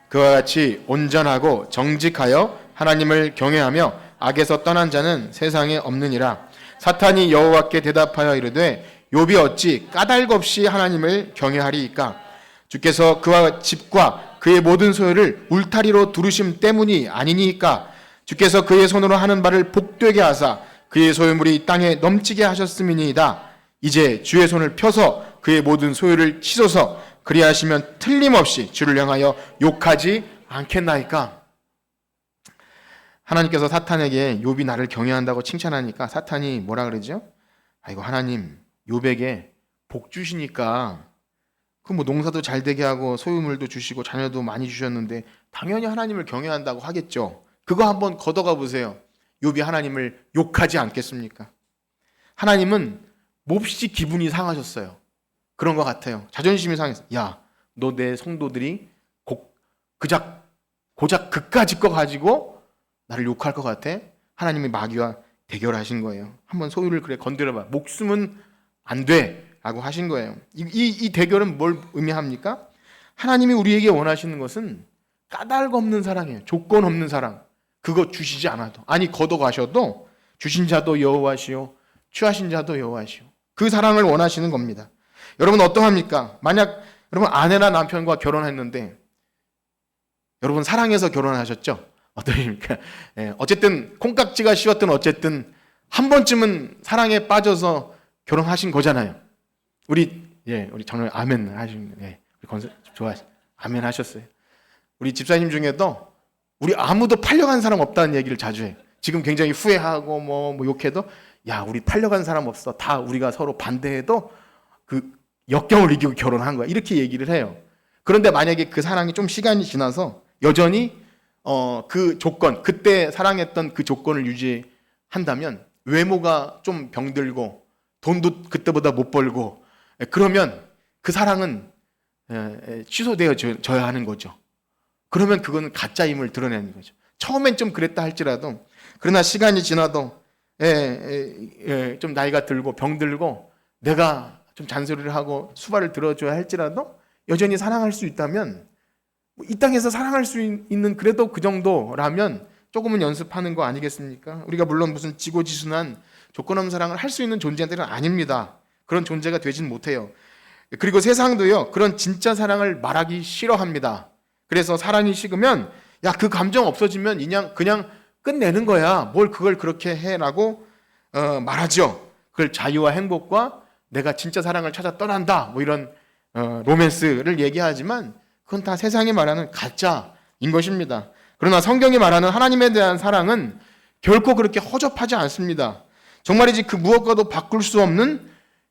그와 같이 온전하고 정직하여 하나님을 경외하며 악에서 떠난 자는 세상에 없느니라. 사탄이 여호와께 대답하여 이르되 욥이 어찌 까닭 없이 하나님을 경외하리이까? 주께서 그와 집과 그의 모든 소유를 울타리로 두르심 때문이 아니니까? 주께서 그의 손으로 하는 바를 복되게 하사 그의 소유물이 땅에 넘치게 하셨음이니이다. 이제 주의 손을 펴서 그의 모든 소유를 치소서. 그리하시면 틀림없이 주를 향하여 욕하지 않겠나이까? 하나님께서 사탄에게 욥이 나를 경외한다고 칭찬하니까 사탄이 뭐라 그러죠? 아이고 하나님, 욥에게 복 주시니까 그 뭐 농사도 잘 되게 하고 소유물도 주시고 자녀도 많이 주셨는데 당연히 하나님을 경외한다고 하겠죠. 그거 한번 걷어가 보세요. 욥이 하나님을 욕하지 않겠습니까? 하나님은 몹시 기분이 상하셨어요. 그런 것 같아요. 자존심이 상했어. 야, 너 내 성도들이 고작 그까짓 거 가지고 나를 욕할 것 같아? 하나님이 마귀와 대결하신 거예요. 한번 소유를 그래 건드려봐. 목숨은 안 돼 라고 하신 거예요. 이 대결은 뭘 의미합니까? 하나님이 우리에게 원하시는 것은 까닭 없는 사랑이에요. 조건 없는 사랑. 그거 주시지 않아도, 아니 걷어가셔도 주신 자도 여호와시오 취하신 자도 여호와시오. 그 사랑을 원하시는 겁니다. 여러분 어떠합니까? 만약 여러분 아내나 남편과 결혼했는데 여러분 사랑해서 결혼하셨죠? 어떠십니까? 어쨌든 콩깍지가 씌웠든 어쨌든 한 번쯤은 사랑에 빠져서 결혼하신 거잖아요. 우리 저는 아멘 하시는, 우리 건설 좋아하시, 아멘 하셨어요. 우리 집사님 중에도 우리 아무도 팔려간 사람 없다는 얘기를 자주 해요. 지금 굉장히 후회하고 뭐 욕해도, 야 우리 팔려간 사람 없어. 다 우리가 서로 반대해도 그 역경을 이기고 결혼한 거야. 이렇게 얘기를 해요. 그런데 만약에 그 사랑이 좀 시간이 지나서 여전히 그 조건, 그때 사랑했던 그 조건을 유지한다면, 외모가 좀 병들고 돈도 그때보다 못 벌고 그러면 그 사랑은 취소되어져야 하는 거죠. 그러면 그거는 가짜임을 드러내는 거죠. 처음엔 좀 그랬다 할지라도, 그러나 시간이 지나도 좀 나이가 들고 병들고 내가 좀 잔소리를 하고 수발을 들어줘야 할지라도 여전히 사랑할 수 있다면, 이 땅에서 사랑할 수 있는 그래도 그 정도라면 조금은 연습하는 거 아니겠습니까? 우리가 물론 무슨 지고지순한 조건 없는 사랑을 할 수 있는 존재들은 아닙니다. 그런 존재가 되진 못해요. 그리고 세상도요, 그런 진짜 사랑을 말하기 싫어합니다. 그래서 사랑이 식으면, 야, 그 감정 없어지면 그냥 끝내는 거야. 뭘 그걸 그렇게 해라고 말하죠. 그걸 자유와 행복과 내가 진짜 사랑을 찾아 떠난다, 뭐 이런 로맨스를 얘기하지만 그건 다 세상이 말하는 가짜인 것입니다. 그러나 성경이 말하는 하나님에 대한 사랑은 결코 그렇게 허접하지 않습니다. 정말이지 그 무엇과도 바꿀 수 없는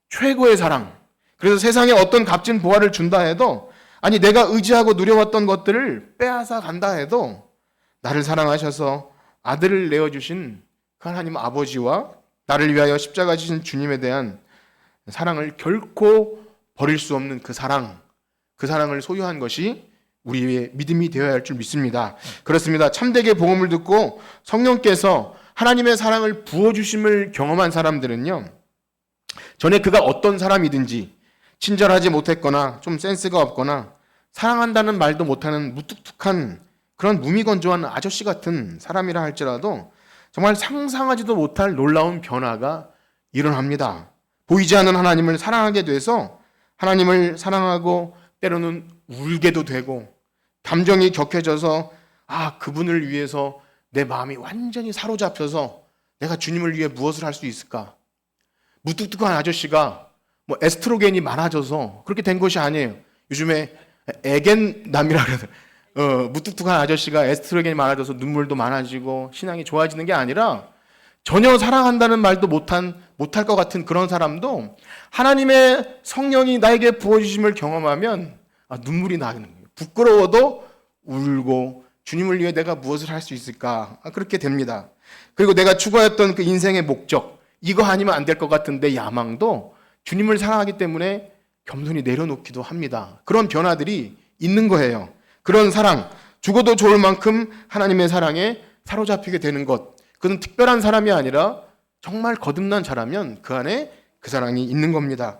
최고의 사랑. 그래서 세상에 어떤 값진 보화를 준다 해도, 아니 내가 의지하고 누려왔던 것들을 빼앗아 간다 해도 나를 사랑하셔서 아들을 내어주신 그 하나님 아버지와 나를 위하여 십자가 지신 주님에 대한 사랑을 결코 버릴 수 없는 그 사랑을 소유한 것이 우리의 믿음이 되어야 할 줄 믿습니다. 그렇습니다. 참되게 복음을 듣고 성령께서 하나님의 사랑을 부어주심을 경험한 사람들은요, 전에 그가 어떤 사람이든지 친절하지 못했거나 좀 센스가 없거나 사랑한다는 말도 못하는 무뚝뚝한 그런 무미건조한 아저씨 같은 사람이라 할지라도 정말 상상하지도 못할 놀라운 변화가 일어납니다. 보이지 않는 하나님을 사랑하게 돼서 하나님을 사랑하고 때로는 울게도 되고, 감정이 격해져서 그분을 위해서 내 마음이 완전히 사로잡혀서 내가 주님을 위해 무엇을 할 수 있을까? 무뚝뚝한 아저씨가 뭐 에스트로겐이 많아져서 그렇게 된 것이 아니에요. 요즘에 에겐남이라 그래서 무뚝뚝한 아저씨가 에스트로겐이 많아져서 눈물도 많아지고 신앙이 좋아지는 게 아니라, 전혀 사랑한다는 말도 못할 것 같은 그런 사람도 하나님의 성령이 나에게 부어주심을 경험하면 눈물이 나는 거예요. 부끄러워도 울고, 주님을 위해 내가 무엇을 할 수 있을까? 그렇게 됩니다. 그리고 내가 추구했던 그 인생의 목적, 이거 아니면 안 될 것 같은 내 야망도 주님을 사랑하기 때문에 겸손히 내려놓기도 합니다. 그런 변화들이 있는 거예요. 그런 사랑, 죽어도 좋을 만큼 하나님의 사랑에 사로잡히게 되는 것, 그는 특별한 사람이 아니라 정말 거듭난 자라면 그 안에 그 사랑이 있는 겁니다.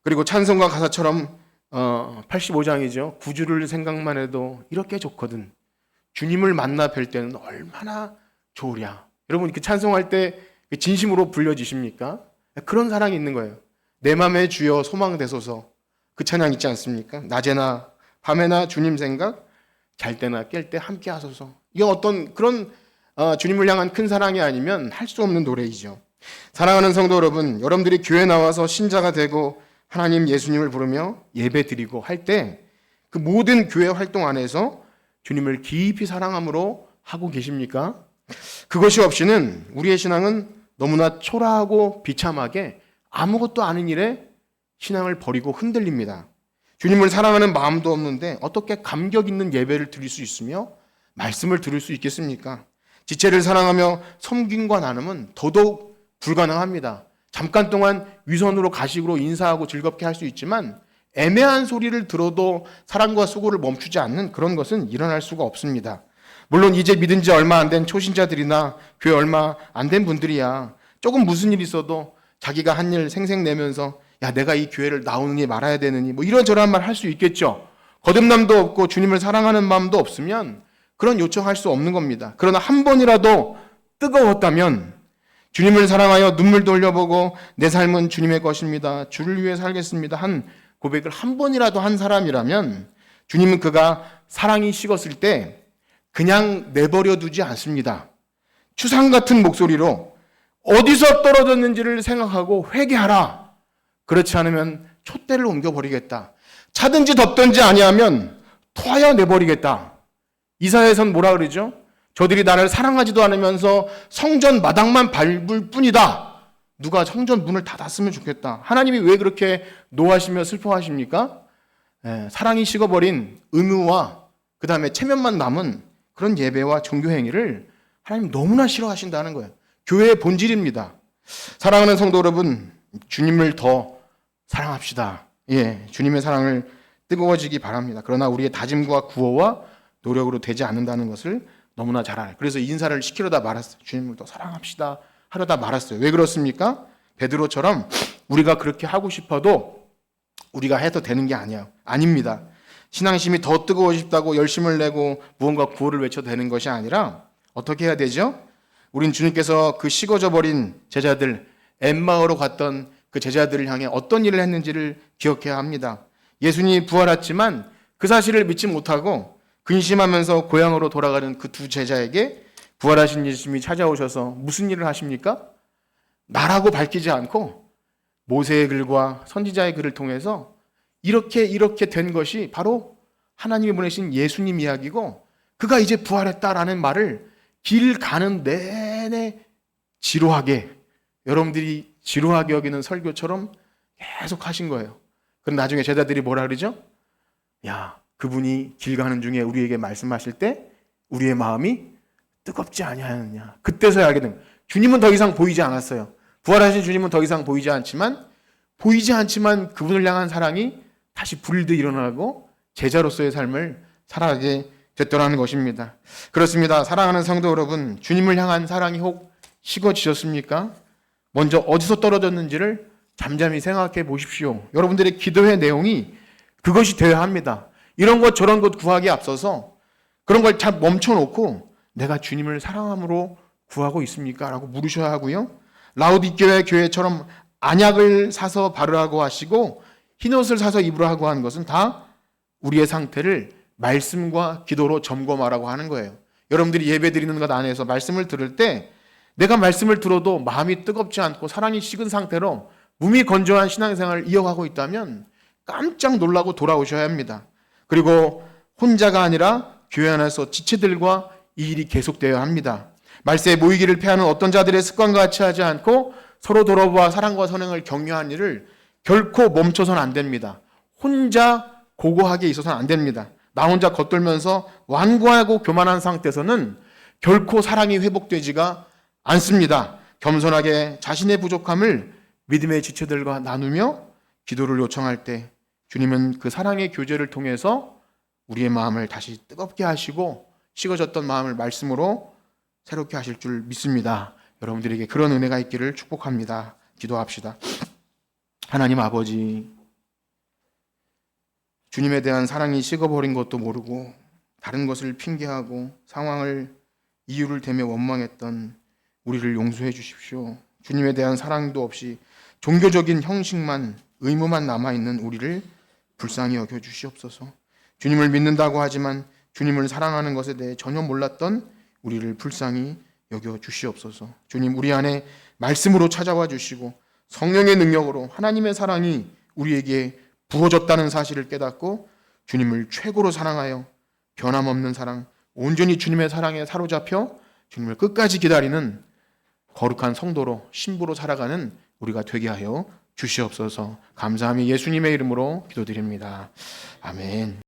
그리고 찬송가 가사처럼 85장이죠. 구주를 생각만 해도 이렇게 좋거든. 주님을 만나 뵐 때는 얼마나 좋으랴. 여러분 그 찬송할 때 진심으로 불려지십니까? 그런 사랑이 있는 거예요. 내 맘에 주여 소망되소서. 그 찬양 있지 않습니까? 낮에나 밤에나 주님 생각, 잘 때나 깰 때 함께 하소서. 이게 어떤 그런 주님을 향한 큰 사랑이 아니면 할 수 없는 노래이죠. 사랑하는 성도 여러분, 여러분들이 교회 나와서 신자가 되고 하나님 예수님을 부르며 예배 드리고 할 때 그 모든 교회 활동 안에서 주님을 깊이 사랑함으로 하고 계십니까? 그것이 없이는 우리의 신앙은 너무나 초라하고 비참하게 아무것도 아닌 일에 신앙을 버리고 흔들립니다. 주님을 사랑하는 마음도 없는데 어떻게 감격 있는 예배를 드릴 수 있으며 말씀을 들을 수 있겠습니까? 지체를 사랑하며 섬김과 나눔은 더더욱 불가능합니다. 잠깐 동안 위선으로 가식으로 인사하고 즐겁게 할 수 있지만 애매한 소리를 들어도 사랑과 수고를 멈추지 않는 그런 것은 일어날 수가 없습니다. 물론 이제 믿은 지 얼마 안 된 초신자들이나 교회 얼마 안 된 분들이야 조금 무슨 일 있어도 자기가 한 일 생색내면서 야 내가 이 교회를 나오느니 말아야 되느니 뭐 이런저런 말 할 수 있겠죠. 거듭남도 없고 주님을 사랑하는 마음도 없으면 그런 요청할 수 없는 겁니다. 그러나 한 번이라도 뜨거웠다면 주님을 사랑하여 눈물도 흘려보고 내 삶은 주님의 것입니다. 주를 위해 살겠습니다. 한 고백을 한 번이라도 한 사람이라면 주님은 그가 사랑이 식었을 때 그냥 내버려 두지 않습니다. 추상 같은 목소리로 어디서 떨어졌는지를 생각하고 회개하라. 그렇지 않으면 촛대를 옮겨버리겠다. 차든지 덮든지 아니하면 토하여 내버리겠다. 이사야에선 뭐라 그러죠? 저들이 나를 사랑하지도 않으면서 성전 마당만 밟을 뿐이다. 누가 성전 문을 닫았으면 좋겠다. 하나님이 왜 그렇게 노하시며 슬퍼하십니까? 사랑이 식어버린 은우와 그 다음에 체면만 남은 그런 예배와 종교 행위를 하나님 너무나 싫어하신다는 거예요. 교회의 본질입니다. 사랑하는 성도 여러분, 주님을 더 사랑합시다. 주님의 사랑을 뜨거워지기 바랍니다. 그러나 우리의 다짐과 구호와 노력으로 되지 않는다는 것을 너무나 잘 알아요. 그래서 인사를 시키려다 말았어요. 주님을 더 사랑합시다 하려다 말았어요. 왜 그렇습니까? 베드로처럼 우리가 그렇게 하고 싶어도 우리가 해도 되는 게 아닙니다. 신앙심이 더 뜨거워집다고 열심을 내고 무언가 구호를 외쳐도 되는 것이 아니라 어떻게 해야 되죠? 우린 주님께서 그 식어져 버린 제자들, 엠마오로 갔던 그 제자들을 향해 어떤 일을 했는지를 기억해야 합니다. 예수님이 부활했지만 그 사실을 믿지 못하고 근심하면서 고향으로 돌아가는 그 두 제자에게 부활하신 예수님이 찾아오셔서 무슨 일을 하십니까? 나라고 밝히지 않고 모세의 글과 선지자의 글을 통해서 이렇게 된 것이 바로 하나님이 보내신 예수님 이야기고 그가 이제 부활했다라는 말을 길 가는 내내 지루하게, 여러분들이 지루하게 여기는 설교처럼 계속 하신 거예요. 그럼 나중에 제자들이 뭐라 그러죠? 야, 그분이 길 가는 중에 우리에게 말씀하실 때 우리의 마음이 뜨겁지 아니하느냐. 그때서야 알게 된 거예요. 주님은 더 이상 보이지 않았어요. 부활하신 주님은 더 이상 보이지 않지만 그분을 향한 사랑이 다시 불일듯 일어나고 제자로서의 삶을 살아가게 됐더라는 것입니다. 그렇습니다. 사랑하는 성도 여러분, 주님을 향한 사랑이 혹 식어지셨습니까? 먼저 어디서 떨어졌는지를 잠잠히 생각해 보십시오. 여러분들의 기도의 내용이 그것이 되어야 합니다. 이런 것 저런 것 구하기에 앞서서 그런 걸 잘 멈춰놓고 내가 주님을 사랑함으로 구하고 있습니까? 라고 물으셔야 하고요. 라우디게아 교회처럼 안약을 사서 바르라고 하시고 흰옷을 사서 입으라고 하는 것은 다 우리의 상태를 말씀과 기도로 점검하라고 하는 거예요. 여러분들이 예배 드리는 것 안에서 말씀을 들을 때 내가 말씀을 들어도 마음이 뜨겁지 않고 사랑이 식은 상태로 몸이 건조한 신앙생활을 이어가고 있다면 깜짝 놀라고 돌아오셔야 합니다. 그리고 혼자가 아니라 교회 안에서 지체들과 이 일이 계속되어야 합니다. 말세에 모이기를 패하는 어떤 자들의 습관과 같이 하지 않고 서로 돌아보아 사랑과 선행을 격려한 일을 결코 멈춰서는 안 됩니다. 혼자 고고하게 있어서는 안 됩니다. 나 혼자 겉돌면서 완고하고 교만한 상태에서는 결코 사랑이 회복되지가 않습니다. 겸손하게 자신의 부족함을 믿음의 지체들과 나누며 기도를 요청할 때 주님은 그 사랑의 교제를 통해서 우리의 마음을 다시 뜨겁게 하시고 식어졌던 마음을 말씀으로 새롭게 하실 줄 믿습니다. 여러분들에게 그런 은혜가 있기를 축복합니다. 기도합시다. 하나님 아버지, 주님에 대한 사랑이 식어버린 것도 모르고 다른 것을 핑계하고 상황을 이유를 대며 원망했던 우리를 용서해 주십시오. 주님에 대한 사랑도 없이 종교적인 형식만, 의무만 남아있는 우리를 불쌍히 여겨 주시옵소서. 주님을 믿는다고 하지만 주님을 사랑하는 것에 대해 전혀 몰랐던 우리를 불쌍히 여겨 주시옵소서. 주님, 우리 안에 말씀으로 찾아와 주시고 성령의 능력으로 하나님의 사랑이 우리에게 부어졌다는 사실을 깨닫고 주님을 최고로 사랑하여 변함없는 사랑, 온전히 주님의 사랑에 사로잡혀 주님을 끝까지 기다리는 거룩한 성도로 신부로 살아가는 우리가 되게 하여 주시옵소서. 감사하며 예수님의 이름으로 기도드립니다. 아멘.